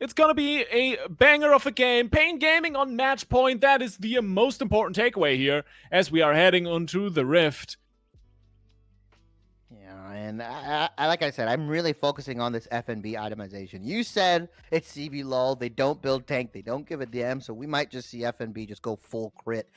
It's gonna be a banger of a game. Pain Gaming on match point. That is the most important takeaway here as we are heading onto the Rift. Yeah, and like I said, I'm really focusing on this FNB itemization. You said it's CBLOL. They don't build tank. They don't give a damn. So we might just see FNB just go full crit.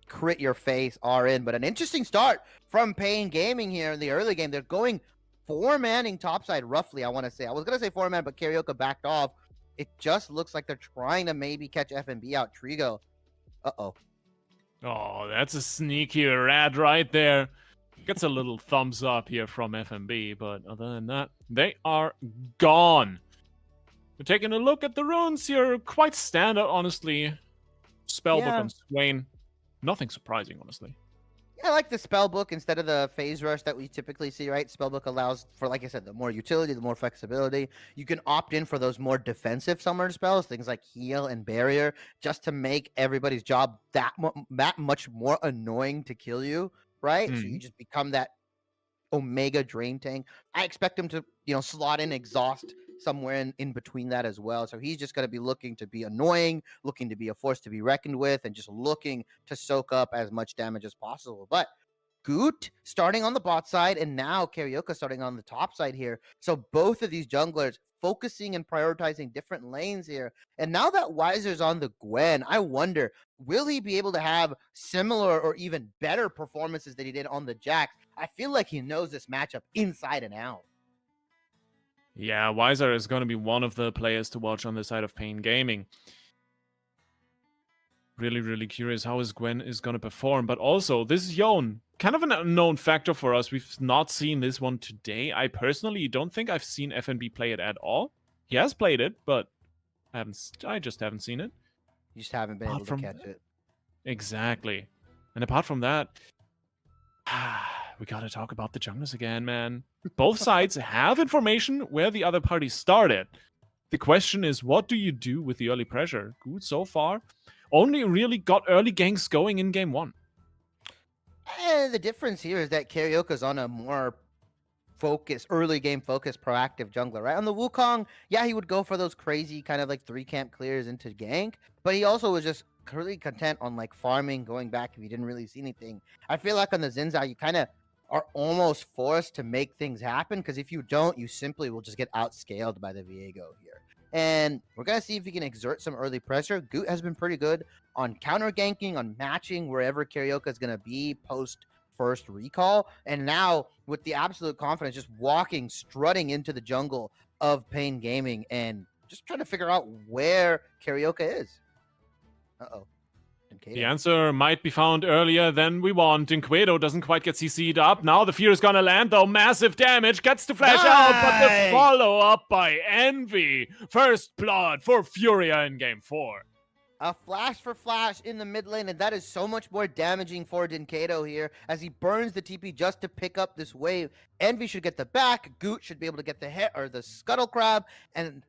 Crit your face, RN. But an interesting start from Pain Gaming here in the early game. They're going 4-manning topside roughly, I want to say. I was going to say 4-man, but Karaoke backed off. It just looks like they're trying to maybe catch FNB out. Trigo. Uh-oh. Oh, that's a sneaky rat right there. Gets a little thumbs up here from FNB, but other than that, they are gone. We're taking a look at the runes here. Quite standard, honestly. Spellbook on Swain. Nothing surprising, honestly. Yeah, I like the spellbook instead of the phase rush that we typically see, right? Spellbook allows for, like I said, the more utility, the more flexibility. You can opt in for those more defensive summoner spells, things like heal and barrier, just to make everybody's job that much more annoying to kill you, right? So you just become that Omega drain tank. I expect him to, slot in exhaust somewhere in between that as well. So he's just going to be looking to be annoying, looking to be a force to be reckoned with, and just looking to soak up as much damage as possible. But Goot starting on the bot side, and now Karaoke starting on the top side here. So both of these junglers focusing and prioritizing different lanes here. And now that Weiser's on the Gwen, I wonder, will he be able to have similar or even better performances that he did on the Jax? I feel like he knows this matchup inside and out. Yeah, Weiser is going to be one of the players to watch on the side of Pain Gaming. Really, really curious how his Gwen is going to perform. But also, this is Yone. Kind of an unknown factor for us. We've not seen this one today. I personally don't think I've seen FNB play it at all. He has played it, but I just haven't seen it. You just haven't been able to catch it. Exactly. And apart from that, we gotta talk about the junglers again, man. Both sides have information where the other party started. The question is, what do you do with the early pressure? Good so far. Only really got early ganks going in game 1. And the difference here is that Karaoke's on a more early game focused, proactive jungler, right? On the Wukong, yeah, he would go for those crazy kind of like 3-camp clears into gank, but he also was just really content on like farming, going back if you didn't really see anything. I feel like on the Xin Zhao, you kind of are almost forced to make things happen, because if you don't, you simply will just get outscaled by the Viego here. And we're going to see if he can exert some early pressure. Goot has been pretty good on counter ganking, on matching wherever Karaoke is going to be post first recall. And now with the absolute confidence, just walking, strutting into the jungle of Pain Gaming and just trying to figure out where Karaoke is. Uh-oh. The answer might be found earlier than we want. Dinquedo doesn't quite get CC'd up. Now the fear is gonna land, though. Massive damage. Gets to flash out, but the follow-up by Envy. First blood for Furia in game 4. A flash for flash in the mid lane, and that is so much more damaging for Dinquedo here as he burns the TP just to pick up this wave. Envy should get the back. Goot should be able to get the hit or the scuttle crab, and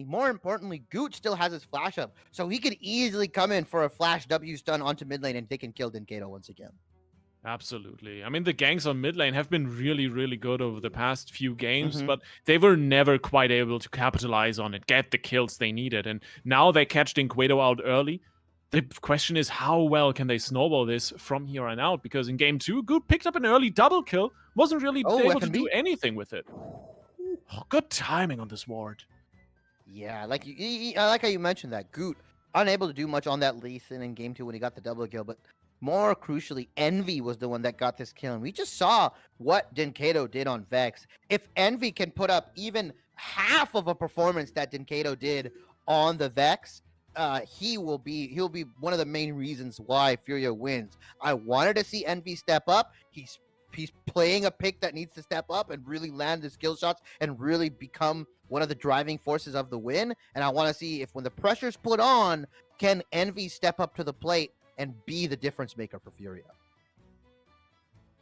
more importantly, Goot still has his flash up, so he could easily come in for a flash W stun onto mid lane, and they can kill Dinquedo once again. Absolutely. I mean, the ganks on mid lane have been really, really good over the past few games, but they were never quite able to capitalize on it, get the kills they needed. And now they catch Dinquedo out early. The question is, how well can they snowball this from here on out? Because in game 2, Goot picked up an early double kill, wasn't really able to do anything with it. Oh, good timing on this ward. Yeah, I like how you mentioned that. Goot, unable to do much on that Lee Sin in game 2 when he got the double kill, but more crucially, Envy was the one that got this kill. And we just saw what Dinquedo did on Vex. If Envy can put up even half of a performance that Dinquedo did on the Vex, he'll be one of the main reasons why Furia wins. I wanted to see Envy step up. He's playing a pick that needs to step up and really land the skill shots and really become one of the driving forces of the win. And I want to see if when the pressure's put on, can Envy step up to the plate and be the difference maker for Furia?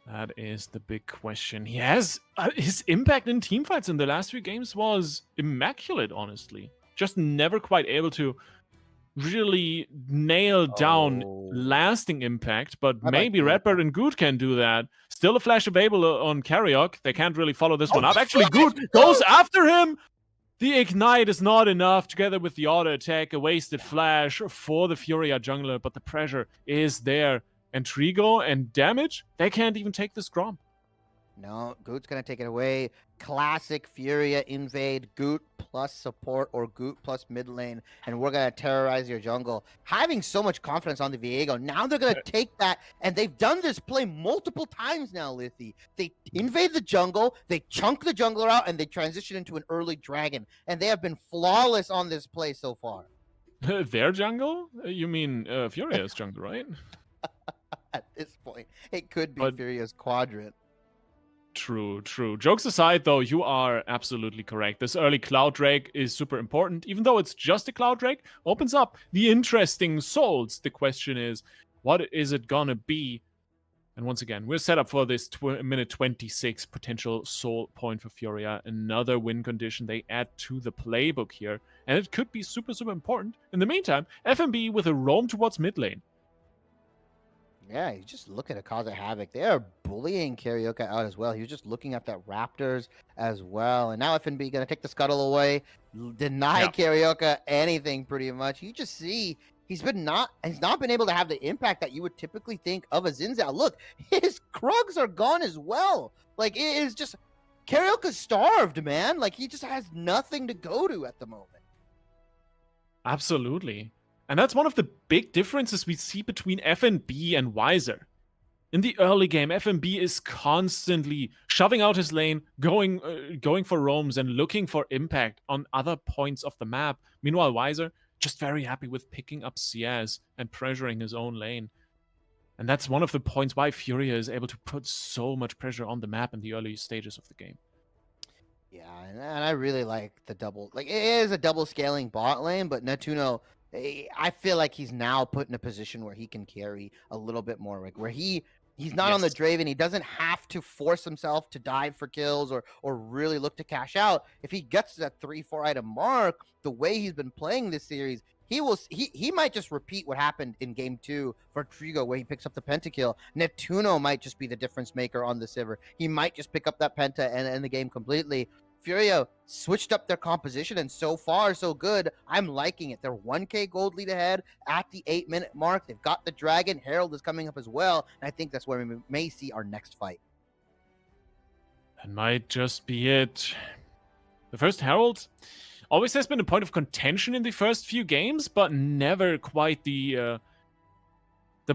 That is the big question. He has his impact in teamfights in the last few games was immaculate, honestly. Just never quite able to really nail down lasting impact, but maybe Redbird and Goot can do that. Still a flash available on Karaoke. They can't really follow this one up. Actually, Goot goes after him. The Ignite is not enough together with the auto attack, a wasted flash for the Furia jungler, but the pressure is there. And Trigo and damage, they can't even take this Grom. No, Goot's going to take it away. Classic Furia invade, Goot plus support or Goot plus mid lane, and we're going to terrorize your jungle. Having so much confidence on the Viego, now they're going to take that, and they've done this play multiple times now, Lithy. They invade the jungle, they chunk the jungler out, and they transition into an early dragon, and they have been flawless on this play so far. Their jungle? You mean Furia's jungle, right? At this point, it could be Furia's quadrant. True, true. Jokes aside, though, you are absolutely correct. This early Cloud Drake is super important. Even though it's just a Cloud Drake, opens up the interesting souls. The question is, what is it gonna be? And once again, we're set up for this minute 26 potential soul point for Furia. Another win condition they add to the playbook here. And it could be super, super important. In the meantime, FMB with a roam towards mid lane. Yeah, you just look at a cause of havoc. They are bullying Carioca out as well. He was just looking at that Raptors as well. And now FNB going to take the scuttle away, deny Carioca anything pretty much. You just see he's not been able to have the impact that you would typically think of a Zinzao. Look, his Krugs are gone as well. Like, it is just Carioca's starved, man. Like, he just has nothing to go to at the moment. Absolutely. And that's one of the big differences we see between FNB and Wiser. In the early game, FNB is constantly shoving out his lane, going for roams and looking for impact on other points of the map. Meanwhile, Wiser just very happy with picking up CS and pressuring his own lane. And that's one of the points why Furia is able to put so much pressure on the map in the early stages of the game. Yeah, and I really like the double. Like, it is a double scaling bot lane, but Netuno, I feel like he's now put in a position where he can carry a little bit more, like where he's not on the Draven. He doesn't have to force himself to dive for kills or really look to cash out. If he gets to that 3-4 item mark, the way he's been playing this series, he might just repeat what happened in game 2 for Trigo, where he picks up the pentakill. Netuno might just be the difference maker on the Sivir. He might just pick up that penta and end the game completely. Furia switched up their composition, and so far, so good. I'm liking it. They're 1K gold lead ahead at the 8-minute mark. They've got the Dragon. Herald is coming up as well, and I think that's where we may see our next fight. That might just be it. The first Herald always has been a point of contention in the first few games, but never quite the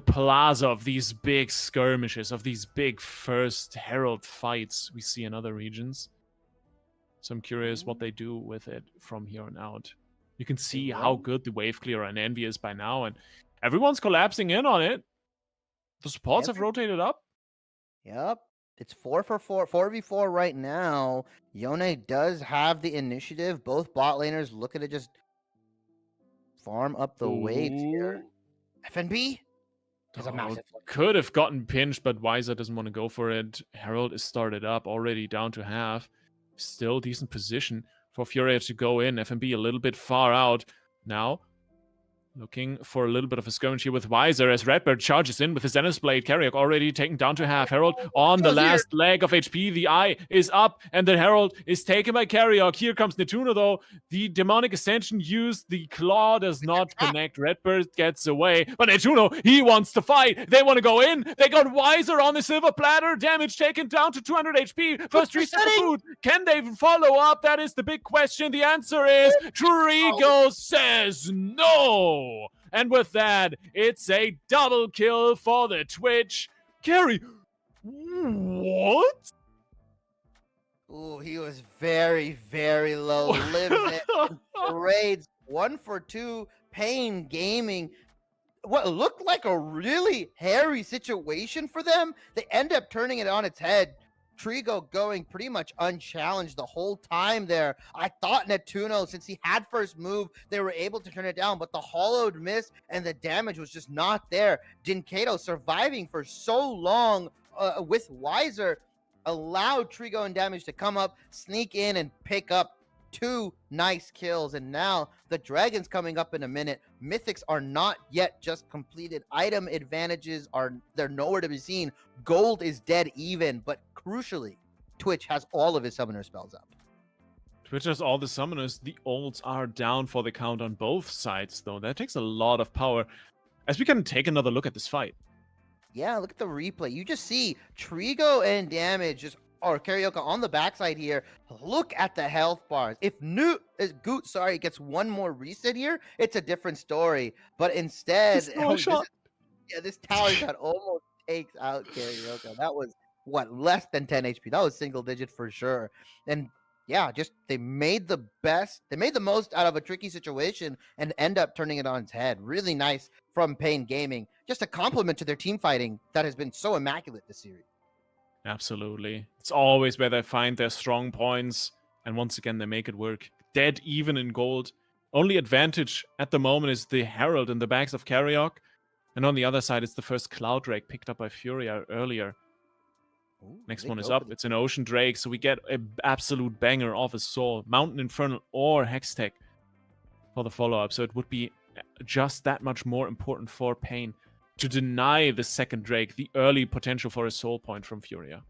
plaza of these big skirmishes, of these big first Herald fights we see in other regions. So I'm curious what they do with it from here on out. You can see how good the wave clear and Envy is by now, and everyone's collapsing in on it. The supports have rotated up. Yep. It's 4v4 right now. Yone does have the initiative. Both bot laners looking to just farm up the waves here. FNB has a massive could have gotten pinched, but Wiser doesn't want to go for it. Herald is started up, already down to half. Still decent position for Furia to go in. FNB a little bit far out now. Looking for a little bit of a skirmish here with Wiser as Redbird charges in with his Zenith Blade. Carriok already taken down to half. Herald on the last leg of HP. The eye is up and the Herald is taken by Carriok. Here comes Netuno though. The Demonic Ascension used. The Claw does not connect. Redbird gets away. But Netuno, he wants to fight. They want to go in. They got Wiser on the silver platter. Damage taken down to 200 HP. First reset for food. Can they follow up? That is the big question. The answer is Trigo says no. And with that, it's a double kill for the Twitch. Carry, what? Ooh, he was very, very low. Lives it. Raids 1 for 2. Pain Gaming. What looked like a really hairy situation for them, they end up turning it on its head. Trigo going pretty much unchallenged the whole time there. I thought Netuno, since he had first move, they were able to turn it down, but the hollowed miss and the damage was just not there. Jinkato surviving for so long with Wiser allowed Trigo and Damage to come up, sneak in, and pick up 2 nice kills. And now the Dragon's coming up in a minute. Mythics are not yet just completed. Item advantages they're nowhere to be seen. Gold is dead even, but crucially, Twitch has all of his summoner spells up. Twitchers all the summoners. The ults are down for the count on both sides, though. That takes a lot of power. As we can take another look at this fight. Yeah, look at the replay. You just see Trigo and Damage just or Karaoke on the backside here. Look at the health bars. If Goot, gets one more reset here, it's a different story. But instead, this tower shot almost takes out Karaoke. That was what, less than 10 HP. That was single digit for sure. And yeah, just they made the most out of a tricky situation and end up turning it on its head. Really nice from Pain Gaming. Just a compliment to their team fighting that has been so immaculate this series. Absolutely. It's always where they find their strong points, and once again, they make it work. Dead even in gold. Only advantage at the moment is the Herald in the backs of Karaoke, and on the other side, it's the first Cloud Drake picked up by Furia earlier. Ooh, Next one is up. It's an Ocean Drake, so we get an absolute banger of a soul. Mountain Infernal or Hextech for the follow-up, so it would be just that much more important for Pain to deny the second Drake the early potential for a soul point from Furia.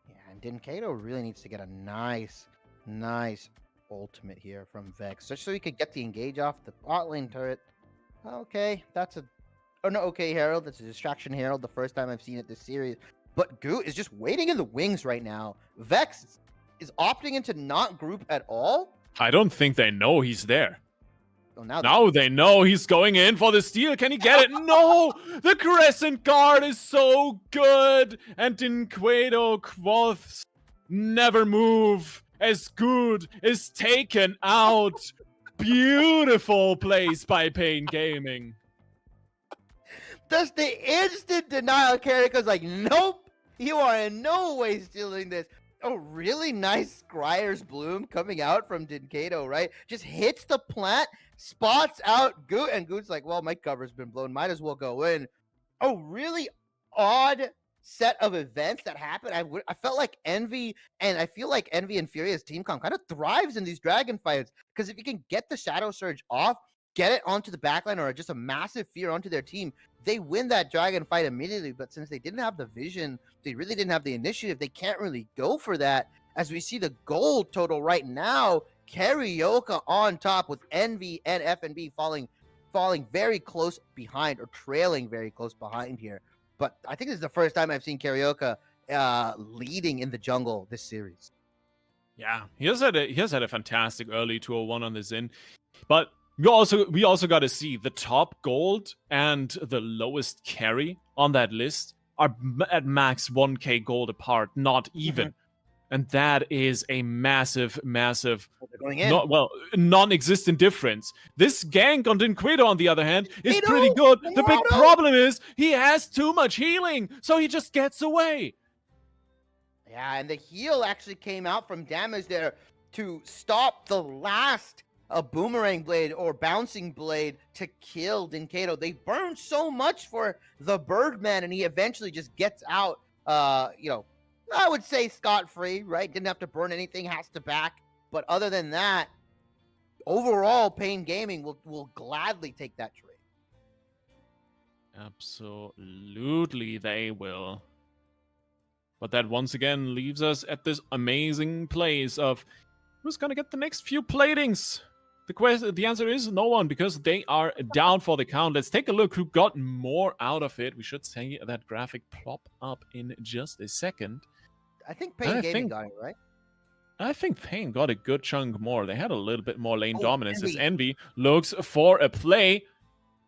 Yeah, and Dinkato really needs to get a nice ultimate here from Vex, just so he could get the engage off the bot lane turret. Okay, that's a... Oh, no, okay, Herald. That's a distraction Herald, the first time I've seen it this series. But Goot is just waiting in the wings right now. Vex is opting into not group at all. I don't think they know he's there. Oh, now they know he's going in for the steal. Can he get it? No! The Crescent Guard is so good! And Dinquedo Quoths never move as Good is taken out. Beautiful plays by Pain Gaming. Does the instant denial Karika's like, nope, you are in no way stealing this. Oh, really nice Scryer's Bloom coming out from Dinkato, right? Just hits the plant, spots out Goot, and Goot's like, well, my cover's been blown. Might as well go in. Oh, really odd set of events that happened. I felt like Envy, and I feel like Envy and Furia's team comp kind of thrives in these dragon fights, because if you can get the Shadow Surge off, get it onto the backline or just a massive fear onto their team, they win that dragon fight immediately. But since they didn't have the vision, they really didn't have the initiative, they can't really go for that. As we see the gold total right now, Karaoke on top with Envy and FNB falling very close behind, or trailing very close behind here. But I think this is the first time I've seen Karaoke leading in the jungle this series. Yeah, he has had a fantastic early 201 on the Xin, but we also got to see the top gold and the lowest carry on that list are at max 1k gold apart, not even. And that is a massive, non-existent difference. This gank on Dinquedo, on the other hand, is pretty good. The big problem is he has too much healing, so he just gets away. Yeah, and the heal actually came out from Damage there to stop the last boomerang blade or bouncing blade to kill Dinkato. They burned so much for the Birdman, and he eventually just gets out, I would say scot-free, right? Didn't have to burn anything, has to back. But other than that, overall, Pain Gaming will gladly take that trade. Absolutely, they will. But that once again leaves us at this amazing place of who's gonna get the next few platings. The answer is no one, because they are down for the count. Let's take a look who got more out of it. We should see that graphic plop up in just a second. I think Pain Gaming got it, right? I think Pain got a good chunk more. They had a little bit more lane dominance as Envy looks for a play.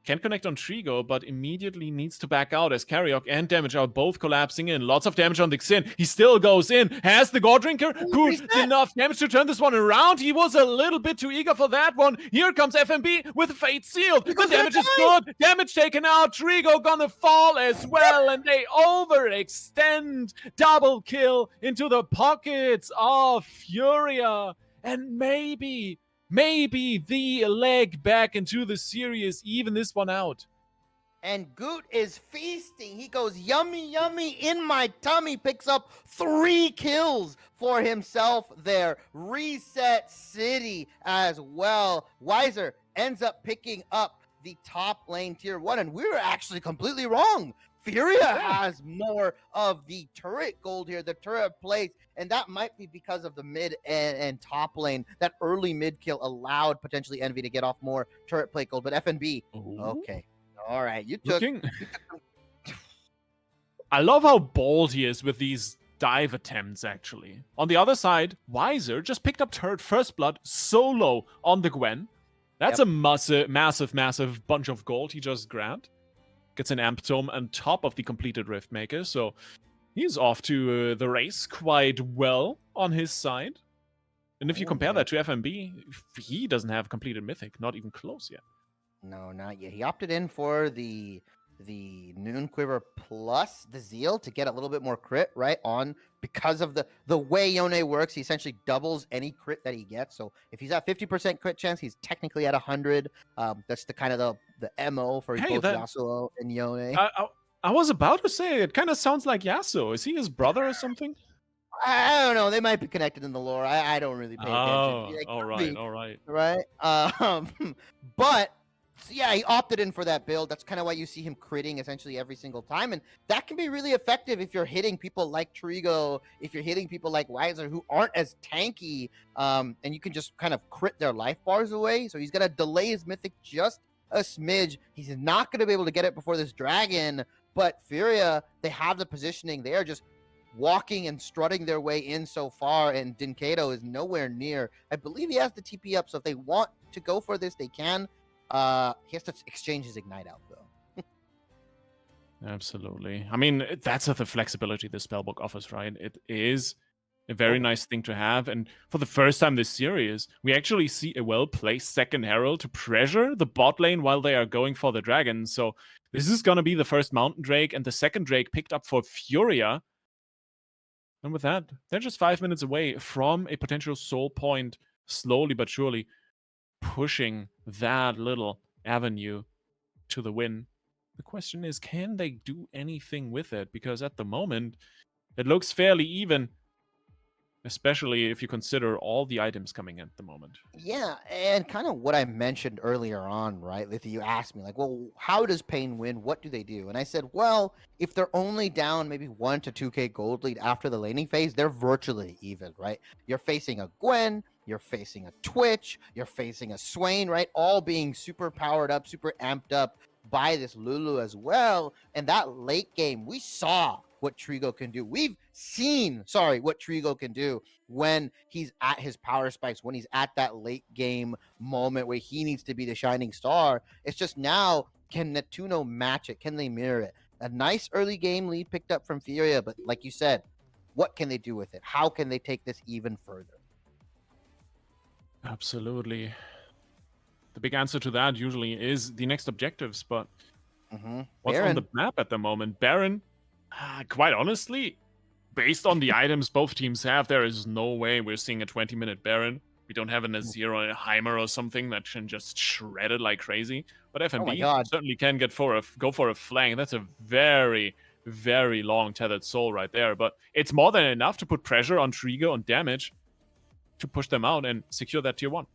Can't connect on Trigo, but immediately needs to back out as Karaoke and Damage are both collapsing in. Lots of damage on the Xin. He still goes in. Has the God Drinker. Good enough damage to turn this one around. He was a little bit too eager for that one. Here comes FMB with Fate Sealed. The damage is good. Damage taken out. Trigo gonna fall as well, and they overextend. Double kill into the pockets of Furia. And maybe the leg back into the series, even this one out. And Goot is feasting. He goes, yummy, yummy in my tummy. Picks up 3 kills for himself there. Reset City as well. Wiser ends up picking up the top lane tier 1. And we were actually completely wrong. Furia has more of the turret gold here, the turret place, and that might be because of the mid and top lane. That early mid kill allowed potentially Envy to get off more turret plate gold, but FNB, okay, all right, you took. I love how bold he is with these dive attempts, actually. On the other side, Weiser just picked up turret first blood solo on the Gwen. That's a massive bunch of gold he just grabbed. Gets an Amp Tome on top of the completed Riftmaker, so he's off to the race quite well on his side. And if you compare that to FMB, he doesn't have completed Mythic, not even close yet. No, not yet. He opted in for the Noon Quiver plus the Zeal to get a little bit more crit, right? On because of the way Yone works, he essentially doubles any crit that he gets. So if he's at 50% crit chance, he's technically at 100. That's the kind of the MO for both Yasuo and Yone. I was about to say, it kind of sounds like Yasuo. Is he his brother or something? I don't know. They might be connected in the lore. I don't really pay attention. All right. Right. But so yeah, he opted in for that build. That's kind of why you see him critting essentially every single time. And that can be really effective if you're hitting people like Trigo, if you're hitting people like Weiser who aren't as tanky, and you can just kind of crit their life bars away. So he's going to delay his Mythic just a smidge. He's not going to be able to get it before this dragon. But Furia, they have the positioning. They are just walking and strutting their way in so far, and Dinkato is nowhere near. I believe he has the TP up, so if they want to go for this, they can. He has to exchange his Ignite out, though. Absolutely. I mean, that's the flexibility the spellbook offers, right? It is a very nice thing to have, and for the first time this series, we actually see a well-placed second Herald to pressure the bot lane while they are going for the dragon. So this is going to be the first Mountain Drake, and the second Drake picked up for Furia. And with that, they're just 5 minutes away from a potential soul point, slowly but surely pushing that little avenue to the win. The question is, can they do anything with it? Because at the moment, it looks fairly even, especially if you consider all the items coming at the moment. Yeah, and kind of what I mentioned earlier on, right? If you asked me, like, well, how does Pain win? What do they do? And I said, well, if they're only down maybe 1 to 2k gold lead after the laning phase, they're virtually even, right? You're facing a Gwen, you're facing a Twitch, you're facing a Swain, right? All being super powered up, super amped up by this Lulu as well. And that late game, we saw what Trigo can do. We've seen, what Trigo can do when he's at his power spikes, when he's at that late game moment where he needs to be the shining star. It's just now, can Netuno match it? Can they mirror it? A nice early game lead picked up from Furia, but like you said, what can they do with it? How can they take this even further? Absolutely. The big answer to that usually is the next objectives, but what's on the map at the moment? Baron, quite honestly, based on the items both teams have, there is no way we're seeing a 20-minute Baron. We don't have a Nazir or a Heimer or something that can just shred it like crazy. But FMB certainly can go for a flank. That's a very, very long tethered soul right there. But it's more than enough to put pressure on Trigo on damage to push them out and secure that tier 1.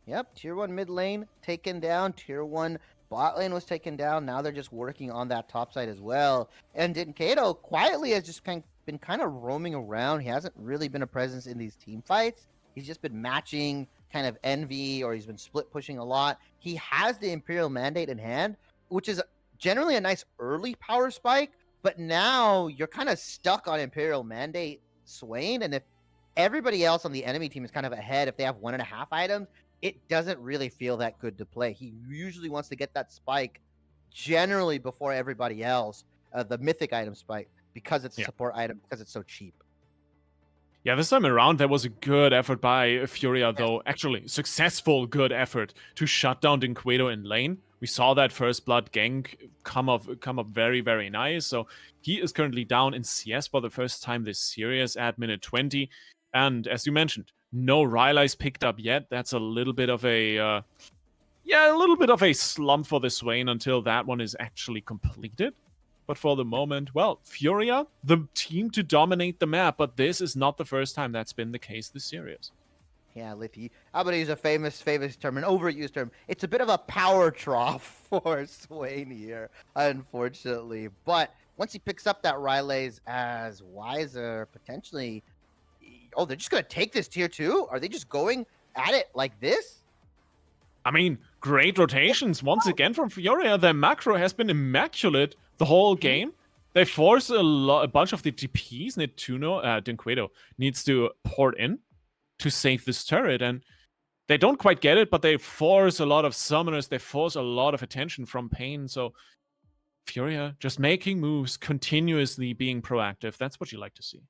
Yep, tier 1 mid lane taken down. Tier 1 bot lane was taken down. Now they're just working on that top side as well. And Dinkato quietly has just been kind of roaming around. He hasn't really been a presence in these team fights. He's just been matching kind of Envy, or he's been split pushing a lot. He has the Imperial Mandate in hand, which is generally a nice early power spike, but now you're kind of stuck on Imperial Mandate Swain, and if everybody else on the enemy team is kind of ahead, if they have 1.5 items, it doesn't really feel that good to play. He usually wants to get that spike generally before everybody else, the mythic item spike, because it's a support item, because it's so cheap. Yeah, this time around, there was a good effort by Furia, though. Actually, successful good effort to shut down Dinquedo in lane. We saw that first blood gank come up very, very nice. So he is currently down in CS for the first time this series at minute 20. And as you mentioned, no Rylai's picked up yet. That's a little bit of a slump for the Swain until that one is actually completed. But for the moment, well, Furia, the team to dominate the map, but this is not the first time that's been the case this series. Yeah, Liffy. I'm going to use a famous term, an overused term. It's a bit of a power trough for Swain here, unfortunately. But once he picks up that Rylays as Wiser potentially, oh, they're just gonna take this tier 2? Are they just going at it like this? I mean, great rotations once again from Furia. Their macro has been immaculate the whole game. They force a bunch of the DPs. Dinquedo needs to port in to save this turret, and they don't quite get it, but they force a lot of summoners. They force a lot of attention from Pain. So Furia just making moves, continuously being proactive. That's what you like to see.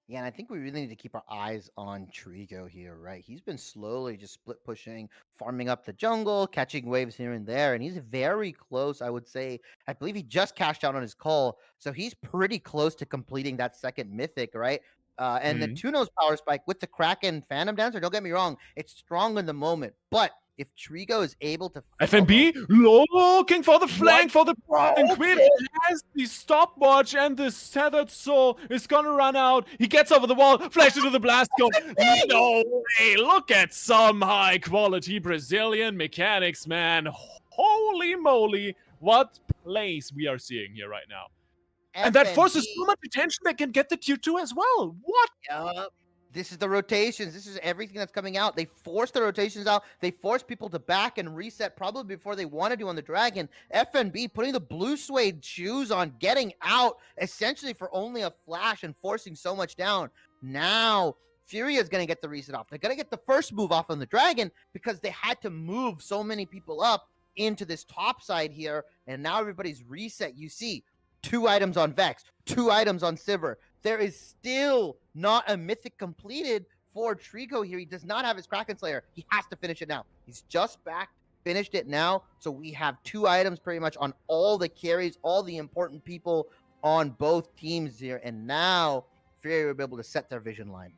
Yeah, and I think we really need to keep our eyes on Trigo here, right? He's been slowly just split pushing, farming up the jungle, catching waves here and there, and he's very close, I would say. I believe he just cashed out on his call, so he's pretty close to completing that second mythic, right? And the Tuno's power spike with the Kraken Phantom Dancer, don't get me wrong, it's strong in the moment, but if Trigo is able to... FNB looking for the flank for the Dinquedo has the stopwatch, and the Tethered Soul is gonna run out. He gets over the wall, flash into the blast cone. No way! Look at some high quality Brazilian mechanics, man. Holy moly, what plays we are seeing here right now. And that forces so much attention that can get the tier 2 as well. What? This is the rotations. This is everything that's coming out. They force the rotations out. They force people to back and reset probably before they want to do on the Dragon. FNB putting the blue suede shoes on, getting out essentially for only a flash and forcing so much down. Now, Furia is going to get the reset off. They're going to get the first move off on the Dragon because they had to move so many people up into this top side here. And now everybody's reset. You see 2 items on Vex, 2 items on Sivir. There is still not a mythic completed for Trigo here. He does not have his Kraken Slayer. He has to finish it now. He's just back, finished it now. So we have 2 items pretty much on all the carries, all the important people on both teams here. And now Furia will be able to set their vision line.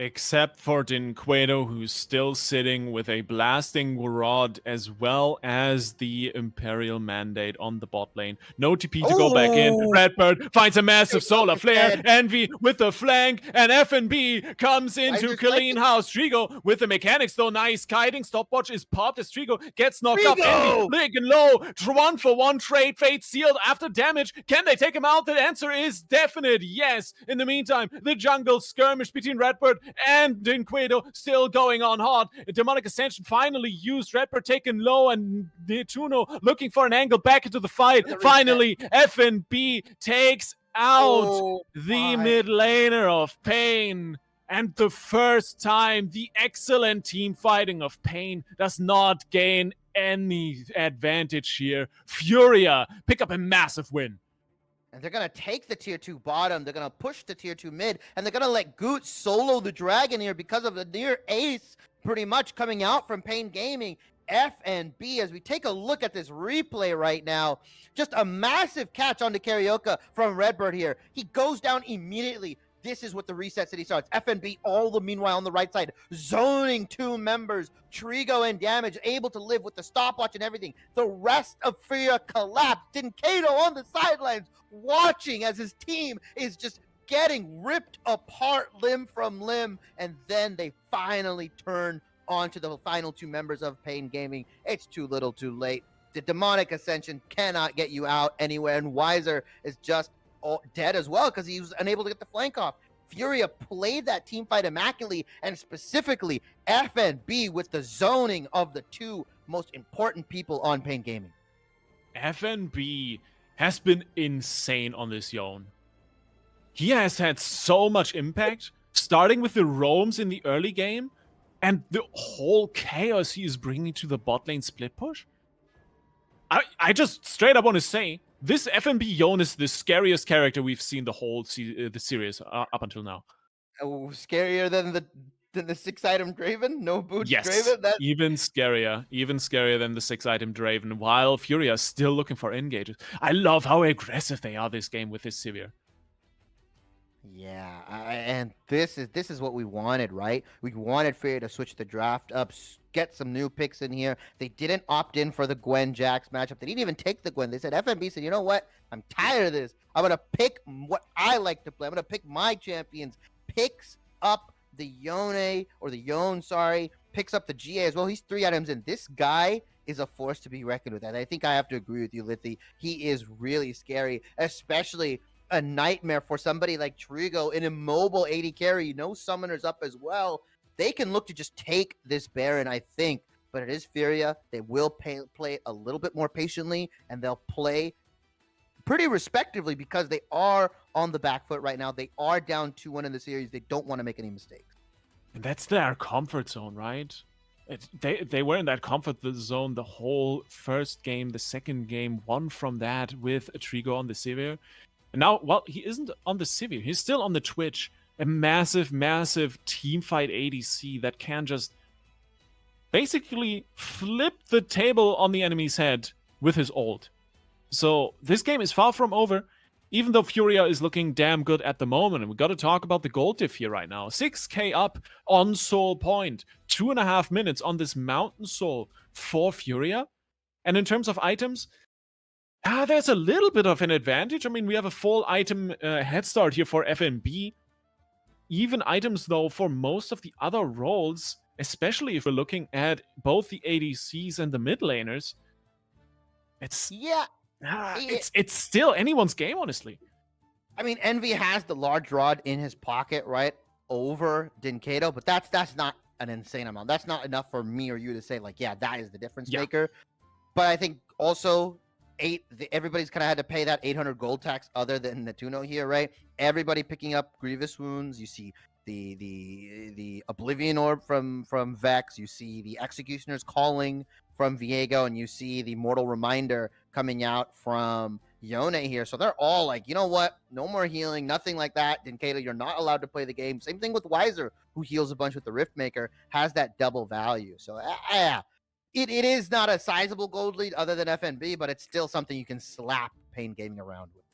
Except for Dinquedo, who's still sitting with a blasting rod as well as the Imperial Mandate on the bot lane. No TP to go back in. Redbird finds a massive solar flare. Envy with the flank, and FNB comes into clean house. Trigo with the mechanics though. Nice kiting. Stopwatch is popped as Trigo gets knocked up. Envy licking low. 1-for-1 trade. Fate sealed after damage. Can they take him out? The answer is definite yes. In the meantime, the jungle skirmish between Redbird and Dinquedo still going on hot. Demonic Ascension finally used. Redbird taken low, and Netuno looking for an angle back into the fight. Finally, FNB takes out the mid laner of Pain. And the first time the excellent team fighting of Pain does not gain any advantage here. Furia pick up a massive win. And they're going to take the tier 2 bottom. They're going to push the tier 2 mid. And they're going to let Goot solo the Dragon here because of the near ace pretty much coming out from Pain Gaming. FNB, as we take a look at this replay right now, just a massive catch on the Karaoke from Redbird here. He goes down immediately. This is what the reset city starts. FNB, all the meanwhile on the right side, zoning 2 members. Trigo and Damage able to live with the stopwatch and everything. The rest of Furia collapsed. Dinquedo on the sidelines watching as his team is just getting ripped apart limb from limb. And then they finally turn onto the final 2 members of Pain Gaming. It's too little too late. The Demonic Ascension cannot get you out anywhere. And Wiser is just dead as well because he was unable to get the flank off. Furia played that team fight immaculately, and specifically FNB with the zoning of the 2 most important people on Pain Gaming. FNB has been insane on this Yone. He has had so much impact, starting with the roams in the early game, and the whole chaos he is bringing to the bot lane split push. I just straight up want to say, this FNB Yone is the scariest character we've seen the whole the series up until now. Oh, scarier than the 6-item Draven? No boots Draven? Yes, even scarier than the 6-item Draven, while Furia is still looking for engages. I love how aggressive they are this game with this Sivir. Yeah, and this is what we wanted, right? We wanted Furia to switch the draft up, get some new picks in here. They didn't opt in for the Gwen Jax matchup. They didn't even take the Gwen. They said, FNB said, you know what? I'm tired of this. I'm going to pick what I like to play. I'm going to pick my champions. Picks up the Yone, or the Yone, sorry, picks up the GA as well. He's 3 items in. This guy is a force to be reckoned with. And I think I have to agree with you, Lithy. He is really scary, especially a nightmare for somebody like Trigo, an immobile 80 carry. No summoners up as well. They can look to just take this Baron, I think. But it is Furia. They will play a little bit more patiently, and they'll play pretty respectively because they are on the back foot right now. They are down 2-1 in the series. They don't want to make any mistakes. And that's their comfort zone, right? They were in that comfort zone the whole first game, the second game, won from that with a Trigo on the Sivir. And now, well, he isn't on the Sivir. He's still on the Twitch. A massive, massive teamfight ADC that can just basically flip the table on the enemy's head with his ult. So this game is far from over, even though Furia is looking damn good at the moment. And we got to talk about the gold diff here right now. 6k up on Soul Point. 2.5 minutes on this Mountain Soul for Furia. And in terms of items, there's a little bit of an advantage. I mean, we have a full item head start here for FNB. Even items, though, for most of the other roles, especially if we're looking at both the ADCs and the mid laners, it's still anyone's game, honestly. I mean, Envy has the large rod in his pocket, right, over Dinkato, but that's not an insane amount. That's not enough for me or you to say, like, yeah, that is the difference maker. But I think also everybody's kind of had to pay that 800 gold tax other than Natuno here, right? Everybody picking up grievous wounds. You see the Oblivion Orb from Vex. You see the Executioner's Calling from Viego, and you see the Mortal Reminder coming out from Yone here. So they're all like, you know what? No more healing, nothing like that. Dinkato, you're not allowed to play the game. Same thing with Weiser, who heals a bunch with the Riftmaker, has that double value. So it is not a sizable gold lead other than FNB, but it's still something you can slap Pain Gaming around with.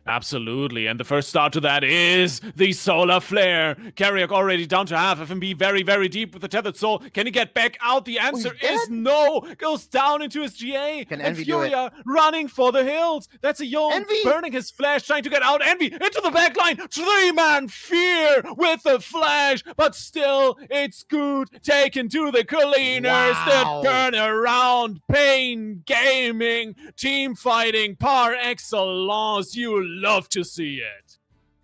Absolutely, and the first start to that is the Solar Flare. Carriok already down to half. FNB very, very deep with the Tethered Soul. Can he get back out? The answer is no. Goes down into his GA. Can and Envy Furia running for the hills. That's a Yone Envy burning his flash, trying to get out. Envy into the back line. 3-man fear with the flash, but still, it's good. Taken to the cleaners. Wow. The turnaround. Pain Gaming. Team fighting par excellence. You love to see it.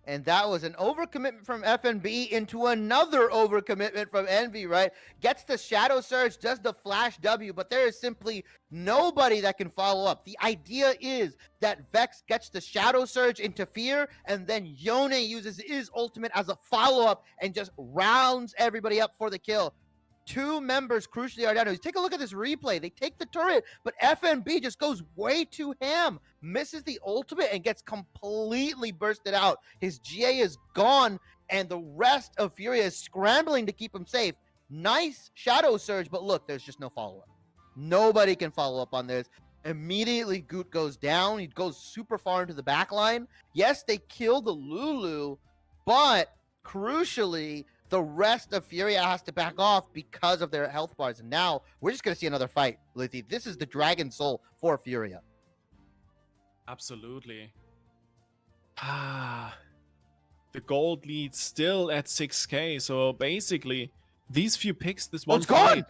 And that was an overcommitment from FNB into another overcommitment from Envy, right? Gets the Shadow Surge, does the Flash W, but there is simply nobody that can follow up. The idea is that Vex gets the Shadow Surge into Fear, and then Yone uses his ultimate as a follow-up and just rounds everybody up for the kill. 2 members crucially are down. Take a look at this replay. They take the turret, but FNB just goes way too ham. Misses the ultimate and gets completely bursted out. His GA is gone, and the rest of Furia is scrambling to keep him safe. Nice Shadow Surge, but look, there's just no follow-up. Nobody can follow up on this. Immediately, Goot goes down. He goes super far into the back line. Yes, they kill the Lulu, but crucially, the rest of Furia has to back off because of their health bars. And now we're just going to see another fight, Lizzie. This is the Dragon Soul for Furia. Absolutely. The gold lead still at 6k. So basically, these few picks, this one fight,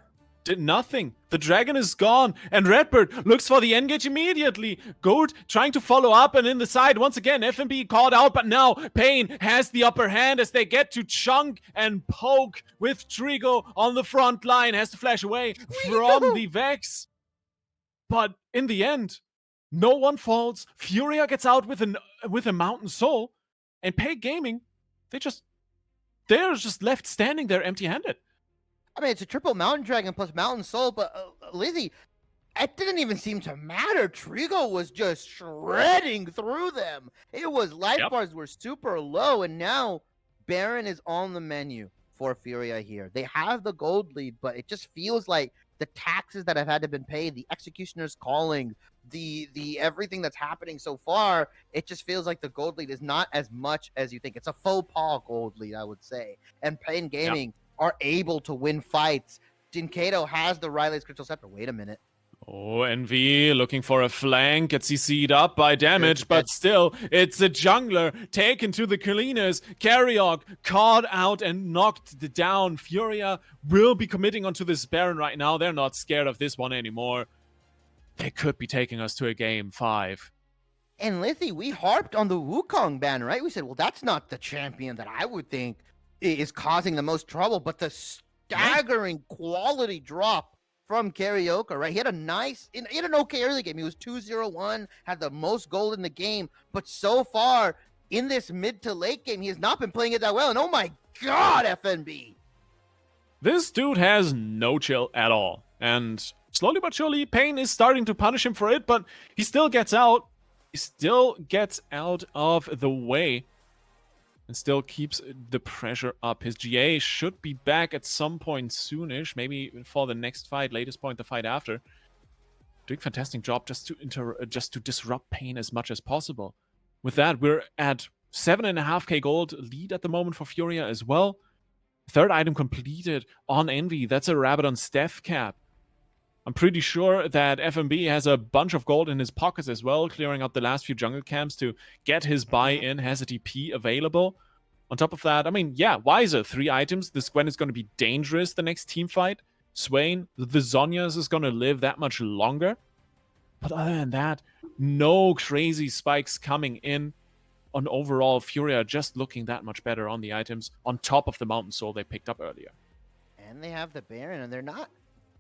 did nothing. The dragon is gone, and Redbird looks for the engage immediately. Goat trying to follow up, and in the side, once again, FNB called out, but now Pain has the upper hand as they get to chunk and poke with Trigo on the front line. Has to flash away from the Vex. But in the end, no one falls. Furia gets out with a Mountain Soul, and Pain Gaming, they're just left standing there empty-handed. I mean, it's a triple Mountain Dragon plus Mountain Soul, but Lizzie, it didn't even seem to matter. Trigo was just shredding through them. It was life bars were super low, and now Baron is on the menu for Furia here. They have the gold lead, but it just feels like the taxes that have had to been paid, the Executioner's Calling, the everything that's happening so far, it just feels like the gold lead is not as much as you think. It's a faux pas gold lead, I would say. And Pain Gaming are able to win fights. Dinkato has the Riley's Crystal Scepter. Wait a minute. Oh, Envy looking for a flank, gets CC'd up by damage, but still, it's a jungler taken to the cleaners. Karyok caught out and knocked down. Furia will be committing onto this Baron right now. They're not scared of this one anymore. They could be taking us to a game 5. And Lithy, we harped on the Wukong ban, right? We said, well, that's not the champion that I would think is causing the most trouble, but the staggering quality drop from Karaoke, right? He had an okay early game. He was 2-0-1, had the most gold in the game, but so far in this mid to late game, he has not been playing it that well. And oh my God, FNB. This dude has no chill at all. And slowly but surely, Pain is starting to punish him for it, but he still gets out. He still gets out of the way and still keeps the pressure up. His GA should be back at some point soonish, maybe for the next fight, latest point the fight after. Doing a fantastic job just to disrupt Pain as much as possible. With that, we're at 7.5k gold lead at the moment for Furia as well. Third item completed on Envy. That's a Rabadon Steph cap. I'm pretty sure that FMB has a bunch of gold in his pockets as well, clearing out the last few jungle camps to get his buy-in, has a TP available. On top of that, I mean, yeah, Wiser, 3 items. This Gwen is going to be dangerous the next team fight. Swain, the Zhonya's is going to live that much longer. But other than that, no crazy spikes coming in. On overall, Furia just looking that much better on the items, on top of the Mountain Soul they picked up earlier. And they have the Baron, and they're not...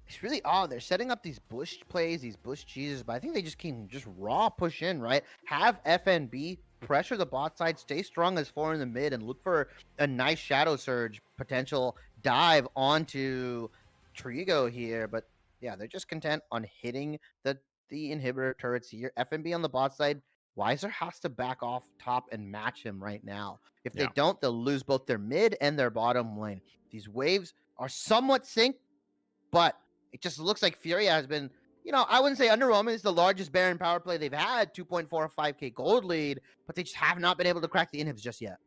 It's really odd. They're setting up these bush plays, these bush cheeses, but I think they just can just raw push in, right? Have FNB pressure the bot side, stay strong as 4 in the mid, and look for a nice Shadow Surge potential dive onto Trigo here. But yeah, they're just content on hitting the inhibitor turrets here. FNB on the bot side, Wiser has to back off top and match him right now. If they don't, they'll lose both their mid and their bottom lane. These waves are somewhat synced, but it just looks like Furia has been, you know, I wouldn't say underwhelming. It's the largest Baron power play they've had, 2.45k gold lead, but they just have not been able to crack the inhibs just yet.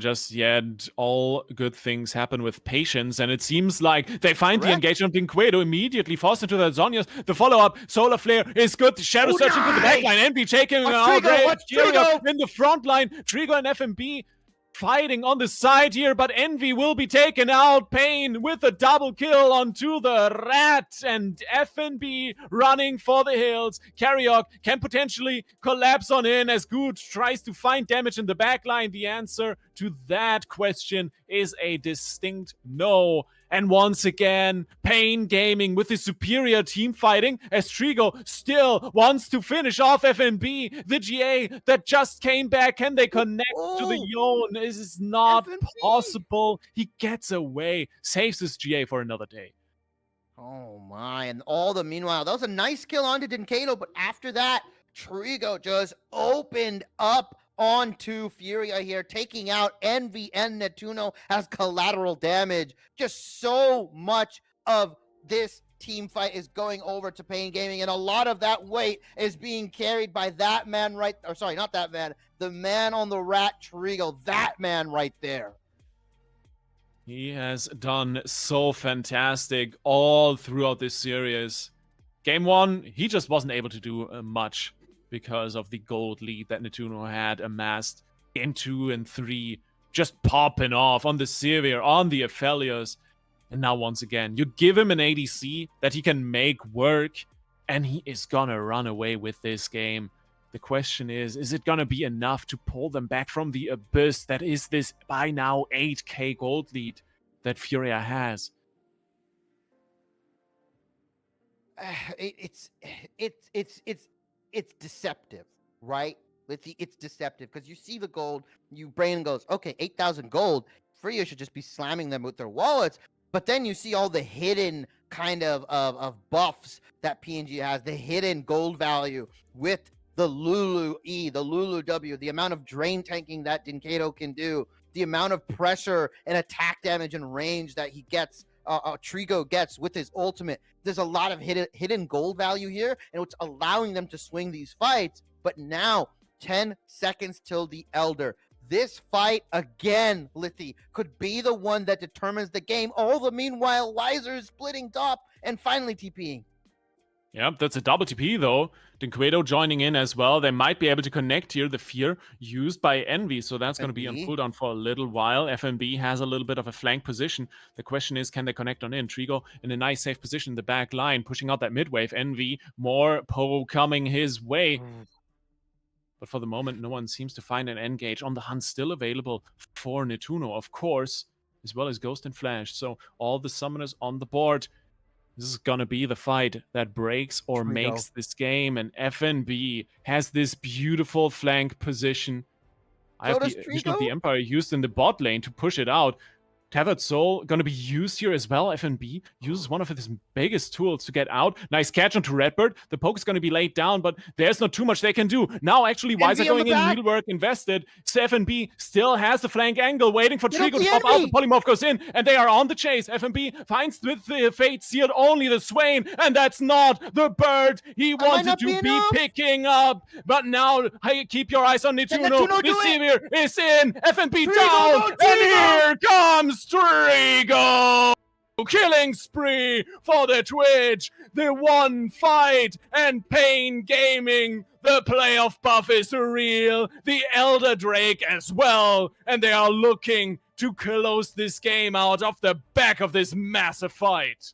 Just yet. All good things happen with patience, and it seems like they find the engagement in Quedo, immediately forced into the Zhonya's. The follow-up, Solar Flare is good. Shadow Surge into the backline. NB taking out Trigo in the front line. Trigo and FMB fighting on the side here, but Envy will be taken out. Pain with a double kill onto the Rat, and FNB running for the hills. Karyok can potentially collapse on in as Good tries to find damage in the backline. The answer to that question is a distinct no. And once again, Pain Gaming with the superior team fighting as Trigo still wants to finish off FNB. The GA that just came back, can they connect to the Yone? This is not possible. He gets away, saves his GA for another day. Oh my, and all the meanwhile, that was a nice kill onto Dinkado, but after that, Trigo just opened up onto Furia here, taking out Envy and Netuno as collateral damage. Just so much of this team fight is going over to Pain Gaming, and a lot of that weight is being carried by that man right, or sorry, not that man, the man on the Rat, Trigo, that man right there. He has done so fantastic all throughout this series. Game 1, he just wasn't able to do much because of the gold lead that Netuno had amassed. Game 2 and 3, just popping off on the Sivir, on the Aphelios. And now once again, you give him an ADC that he can make work, and he is gonna run away with this game. The question is it gonna be enough to pull them back from the abyss that is this by now 8k gold lead that Furia has? It's deceptive, right? It's deceptive because you see the gold, your brain goes, okay, 8,000 gold. Furia should just be slamming them with their wallets. But then you see all the hidden kind of buffs that PNG has, the hidden gold value with the Lulu E, the Lulu W, the amount of drain tanking that Dinkado can do, the amount of pressure and attack damage and range that he gets, Trigo gets with his ultimate. There's a lot of hidden gold value here, and it's allowing them to swing these fights. But now, 10 seconds till the Elder. This fight, again, Lithy, could be the one that determines the game. All the meanwhile, Wiser is splitting top and finally TPing. Yeah, that's a double TP though. Dinquedo joining in as well. They might be able to connect here. The fear used by Envy, so that's going to be on FNB. cooldown for a little while. FNB has a little bit of a flank position. The question is, can they connect on in? Trigo in a nice safe position in the back line, pushing out that mid wave. Envy, more Poe coming his way. But for the moment, no one seems to find an engage. On the hunt still available for Netuno, of course, as well as Ghost and Flash. So all the summoners on the board. This is gonna be the fight that breaks or makes this game, and FNB has this beautiful flank position. I So have does the Vision of the Trigo. Empire used in the bot lane to push it out. Tethered Soul gonna be used here as well. FNB uses one of his biggest tools to get out. Nice catch onto Redbird. The poke is gonna be laid down, but there's not too much they can do. Now, actually, Wiser Envy on the going in, back. needlework invested. So FNB still has the flank angle, waiting for Get up Trigo the to pop out. The Envy. polymorph goes in, and they are on the chase. FNB finds with the fate sealed only the Swain, and that's not the bird he wanted not to be be enough? picking up. But now, hey, keep your eyes on Netuno. Netuno do The it? Severe is in. FNB Trigo, down, no, and Trigo! here comes Trigo. Killing spree for the Twitch. The one fight and Pain Gaming. The playoff buff is real. The Elder Drake as well. And they are looking to close this game out off the back of this massive fight.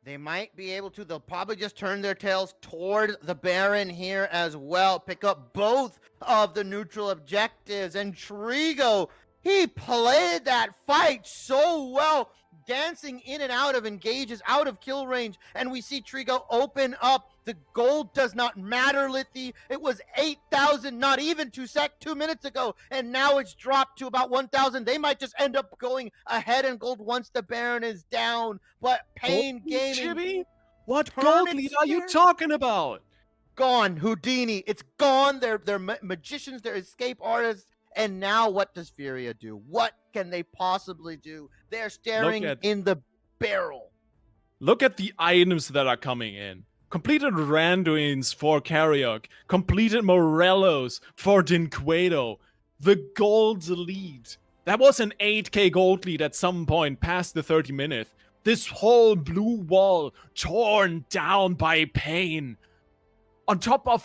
They might be able to. They'll probably just turn their tails toward the Baron here as well. Pick up both of the neutral objectives. And Trigo, he played that fight so well, dancing in and out of engages, out of kill range. And we see Trigo open up. The gold does not matter, Lithy. It was 8,000 not even 2 minutes ago, and now it's dropped to about 1,000. They might just end up going ahead in gold once the Baron is down. But Pain Gaming, Chibi? What turn gold it lead are you here. talking about? Gone. Houdini. It's gone. They're magicians. They're escape artists. And now what does Furia do? What can they possibly do? They're staring in the barrel. Look at the items that are coming in. Completed Randuins for Karyuk. Completed Morellos for Dinquedo. The gold lead. That was an 8k gold lead at some point past the 30 minutes. This whole blue wall torn down by Pain. On top of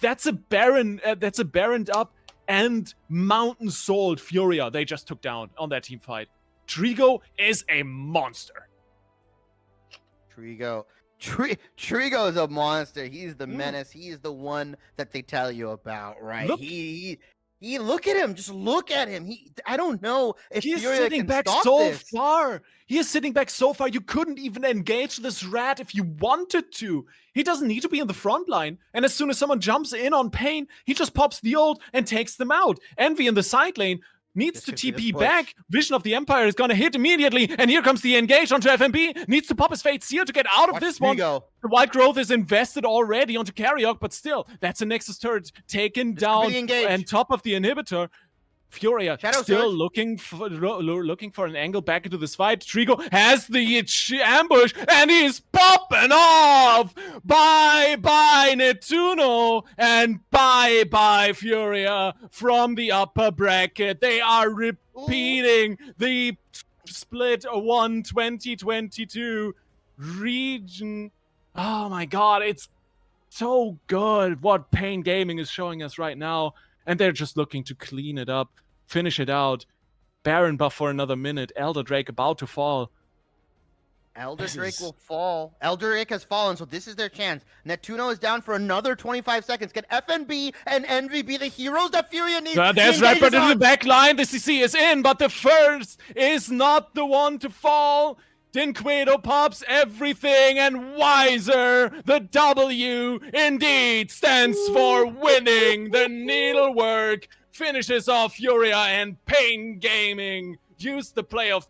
that's a Baron. That's a Baroned up and Mountain Soul Furia they just took down on that team fight. Trigo is a monster. Trigo is a monster. He's the menace. He's the one that they tell you about, right? He look at him. Just look at him. I don't know if he is Furia sitting can back stop so this. far. He is sitting back so far. You couldn't even engage this rat if you wanted to. He doesn't need to be in the front line. And as soon as someone jumps in on Pain, he just pops the ult and takes them out. Envy in the side lane needs to TP back. Vision of the Empire is gonna hit immediately, and here comes the engage onto FNB. Needs to pop his Fate Seal to get out of this one. The White Growth is invested already onto Karyuk, but still, that's a Nexus turret taken down and top of the inhibitor. Furia still looking for an angle back into this fight. Trigo has the ambush, and he's popping off! Bye-bye, Netuno, and bye-bye, Furia from the upper bracket. They are repeating the split 1 2022 region. Oh my god, it's so good what Pain Gaming is showing us right now. And they're just looking to clean it up, finish it out. Baron buff for another minute. Elder Drake about to fall. Elder Drake will fall. Elder Drake has fallen, so this is their chance. Netuno is down for another 25 seconds. Can FNB and Envy be the heroes that Furia needs? There's Redbird in the back line. The CC is in, but the first is not the one to fall. Dinquedo pops everything, and Wiser, the W, indeed stands for winning. The needlework finishes off Furia, and Pain Gaming use the play of